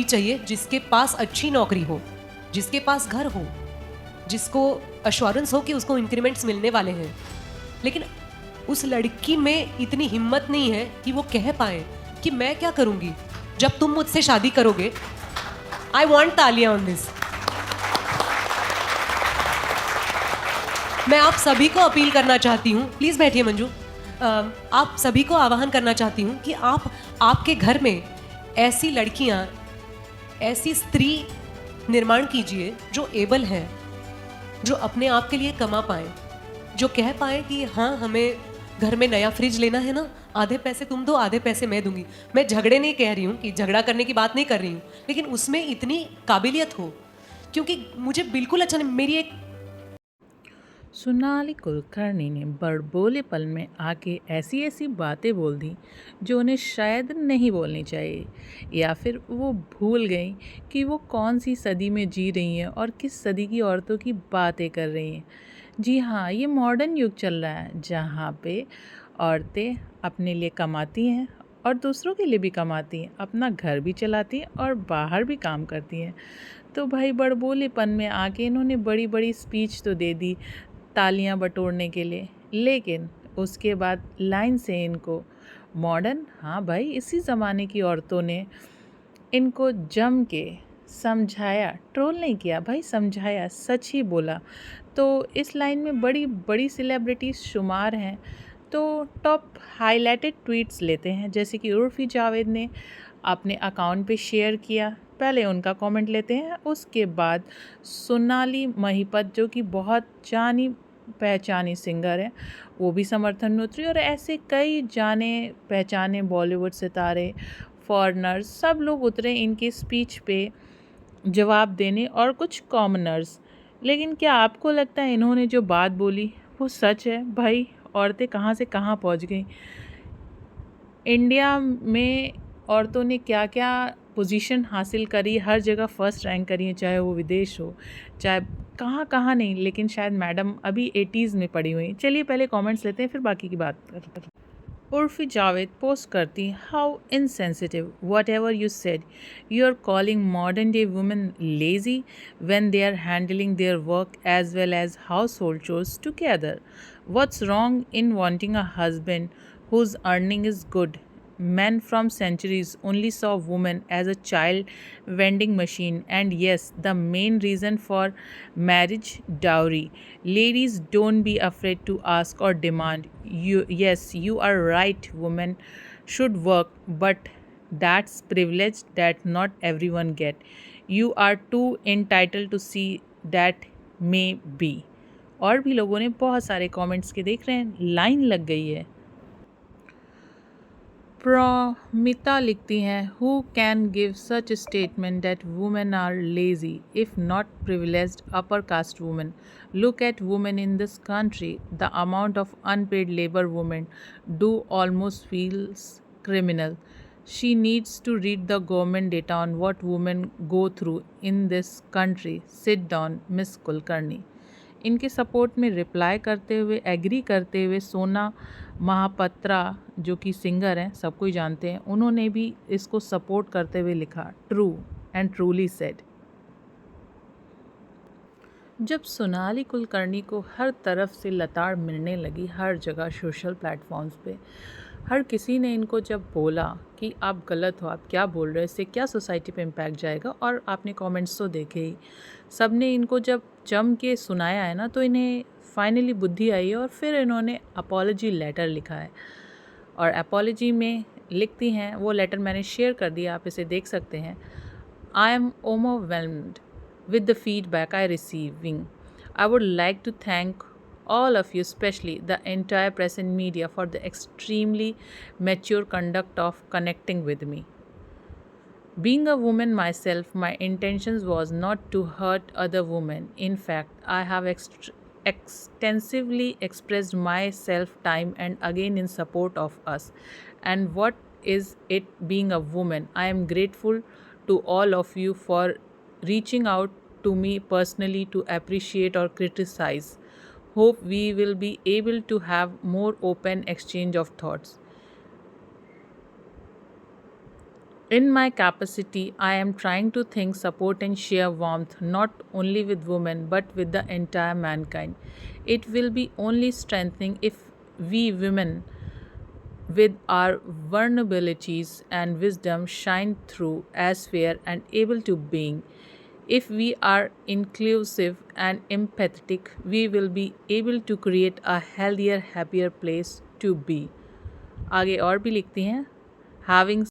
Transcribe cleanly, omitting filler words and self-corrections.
पति चाहिए जिसके पास अच्छी नौकरी हो, जिसके पास घर हो, जिसको अश्योरेंस हो कि उसको इंक्रीमेंट्स मिलने वाले हैं। लेकिन उस लड़की में इतनी हिम्मत नहीं है कि वो कह पाए कि मैं क्या करूंगी जब तुम मुझसे शादी करोगे। आई वॉन्ट तालियां ऑन दिस। मैं आप सभी को अपील करना चाहती हूँ, प्लीज बैठिए मंजू। आप सभी को आह्वान करना चाहती हूँ कि आप आपके घर में ऐसी लड़कियां, ऐसी स्त्री निर्माण कीजिए जो एबल है, जो अपने आप के लिए कमा पाए, जो कह पाए कि हाँ हमें घर में नया फ्रिज लेना है ना, आधे पैसे तुम दो आधे पैसे मैं दूंगी। मैं झगड़े नहीं कह रही हूँ, कि झगड़ा करने की बात नहीं कर रही हूँ, लेकिन उसमें इतनी काबिलियत हो। क्योंकि मुझे बिल्कुल अच्छा नहीं, मेरी एक सोनाली कुलकर्णी ने बड़बोले पल में आके ऐसी ऐसी बातें बोल दी जो उन्हें शायद नहीं बोलनी चाहिए, या फिर वो भूल गई कि वो कौन सी सदी में जी रही हैं और किस सदी की औरतों की बातें कर रही हैं। जी हाँ, ये मॉडर्न युग चल रहा है जहाँ पे औरतें अपने लिए कमाती हैं और दूसरों के लिए भी कमाती हैं, अपना घर भी चलाती हैं और बाहर भी काम करती हैं। तो भाई बड़बोलेपन में आके इन्होंने बड़ी बड़ी स्पीच तो दे दी तालियां बटोरने के लिए, लेकिन उसके बाद लाइन से इनको मॉडर्न, हाँ भाई इसी ज़माने की औरतों ने इनको जम के समझाया, ट्रोल नहीं किया भाई, समझाया, सच ही बोला। तो इस लाइन में बड़ी बड़ी सेलिब्रिटीज़ शुमार हैं। तो टॉप हाईलाइटेड ट्वीट्स लेते हैं, जैसे कि उर्फ़ी जावेद ने अपने अकाउंट पे शेयर किया। पहले उनका कमेंट लेते हैं, उसके बाद सोनाली महिपत जो कि बहुत जानी पहचानी सिंगर है, वो भी समर्थन में उतरी। और ऐसे कई जाने पहचाने बॉलीवुड सितारे, फॉरेनर्स, सब लोग उतरे इनके स्पीच पे जवाब देने, और कुछ कॉमनर्स। लेकिन क्या आपको लगता है इन्होंने जो बात बोली वो सच है? भाई औरतें कहाँ से कहाँ पहुँच गई। इंडिया में औरतों ने क्या क्या पोजीशन हासिल करी, हर जगह फर्स्ट रैंक करी है, चाहे वो विदेश हो, चाहे कहाँ कहाँ नहीं, लेकिन शायद मैडम अभी 80s में पड़ी हुई। चलिए पहले कमेंट्स लेते हैं, फिर बाकी की बात करते हैं। उर्फ़ी जावेद पोस्ट करती, how insensitive, whatever you said, you are calling modern day women lazy when they are handling their work as well as household chores together. What's wrong in wanting a husband whose earning is good? Men from centuries only saw women as a child vending machine, and yes, the main reason for marriage, dowry. Ladies, don't be afraid to ask or demand. Yes, you are right, women should work, but that's privilege that not everyone get. You are too entitled to see that may be. और भी लोगों ने बहुत सारे comments के देख रहे हैं, लाइन लग गई है। प्रोमिता लिखती हैं, who can give such statement that women are lazy if not privileged upper caste women? Look at women in this country, the amount of unpaid labour women do almost feels criminal. She needs to read the government data on what women go through in this country. Sit down, Miss Kulkarni. इनके support में reply करते हुए, agree करते हुए सोना महापात्रा जो कि singer हैं, सब कोई जानते हैं, उन्होंने भी इसको सपोर्ट करते हुए लिखा, ट्रू एंड ट्रूली सेड। जब सोनाली कुलकर्णी को हर तरफ से लताड़ मिलने लगी, हर जगह सोशल प्लेटफॉर्म्स पे हर किसी ने इनको जब बोला कि आप गलत हो, आप क्या बोल रहे हो, इससे क्या सोसाइटी पे इम्पैक्ट जाएगा, और आपने कमेंट्स तो देखे ही, सब ने इनको जब जम के सुनाया है ना, तो इन्हें फाइनली बुद्धि आई है और फिर इन्होंने अपॉलजी लेटर लिखा है। और अपॉलजी में लिखती हैं, वो लेटर मैंने शेयर कर दिया, आप इसे देख सकते हैं। I am overwhelmed with the feedback I receiving. I would like to thank all of you, especially the entire press and media, for the extremely mature conduct of connecting with me. Being a woman myself, my intentions was not to hurt other women. In fact, I have extensively expressed myself time and again in support of us. And what is it being a woman? I am grateful to all of you for reaching out to me personally to appreciate or criticize. Hope we will be able to have more open exchange of thoughts. In my capacity, I am trying to think, support, and share warmth not only with women but with the entire mankind. It will be only strengthening if we women, with our vulnerabilities and wisdom, shine through as fair and able to being. If we are inclusive and empathetic, we will be able to create a healthier, happier place to be. आगे और भी लिखती हैं, having